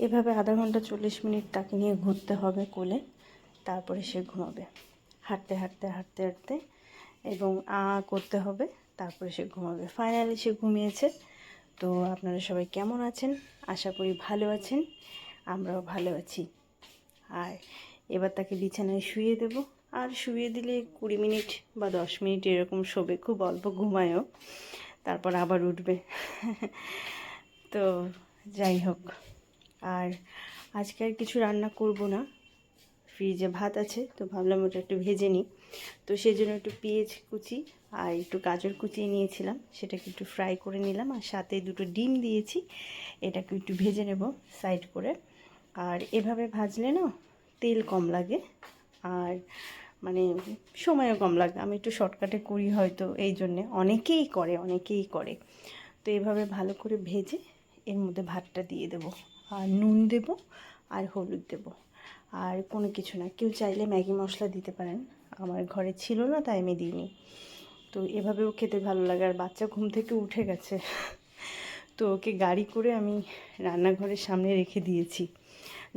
এভাবে আধা ঘন্টা 40 মিনিট তাকে নিয়ে ঘুরতে হবে কোলে, তারপরে সে ঘুমাবে। হাঁটতে হাঁটতে হাঁটতে হাঁটতে এবং করতে হবে, তারপরে সে ঘুমাবে। ফাইনালি সে ঘুমিয়েছে। তো আপনারা সবাই কেমন আছেন? আশা করি ভালো আছেন, আমরাও ভালো আছি। আর এবার তাকে বিছানায় শুইয়ে দেব। আর শুইয়ে দিলে 20 মিনিট বা 10 মিনিট এরকম শোবে, খুব অল্প ঘুমায়ও, তারপর আবার উঠবে। তো যাই হোক, আর আজকে আর কিছু রান্না করব না। ফ্রিজে ভাত আছে, তো ভাবলাম ওটা একটু ভেজে নিই। তো সেই জন্য একটু পেঁয়াজ কুচি আর একটু গাজর কুচিয়ে নিয়েছিলাম, সেটাকে একটু ফ্রাই করে নিলাম। আর সাথে 2টো ডিম দিয়েছি, এটাকে একটু ভেজে নেব সাইড করে। আর এভাবে ভাজলে না তেল কম লাগে, আর মানে সময়ও কম লাগে। আমি একটু শর্টকাটে করি হয়তো, এই জন্যে। অনেকেই করে। তো এভাবে ভালো করে ভেজে এর মধ্যে ভাতটা দিয়ে দেব, আর নুন দেব আর হলুদ দেব, আর কোনো কিছু না। কেউ চাইলে ম্যাগি মশলা দিতে পারেন, আমার ঘরে ছিল না তাই আমি দিইনি। তো এভাবেও খেতে ভালো লাগে। আর বাচ্চা ঘুম থেকে উঠে গেছে, তো ওকে গাড়ি করে আমি রান্নাঘরের সামনে রেখে দিয়েছি,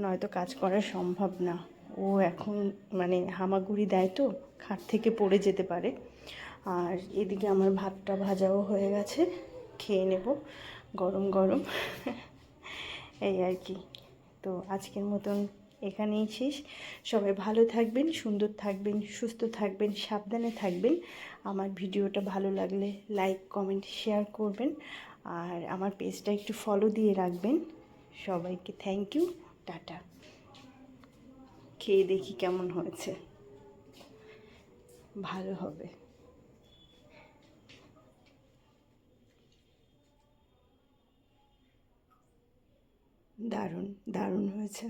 নয়তো কাজ করা সম্ভব না। ও এখন মানে হামাগুড়ি দেয়, তো খাট থেকে পড়ে যেতে পারে। আর এদিকে আমার ভাতটা ভাজাও হয়ে গেছে, খেয়ে নেব গরম গরম। এই আর কি। তো আজকের মতন এখানেই শেষ। সবাই ভালো থাকবেন, সুন্দর থাকবেন, সুস্থ থাকবেন, সাবধানে থাকবেন। আমার ভিডিওটা ভালো লাগলে লাইক, কমেন্ট, শেয়ার করবেন। আর আমার পেজটা একটু ফলো দিয়ে রাখবেন। সবাইকে থ্যাংক ইউ, টাটা। খেয়ে দেখি কেমন হয়েছে, ভালো হবে। দারুণ দারুণ হয়েছে।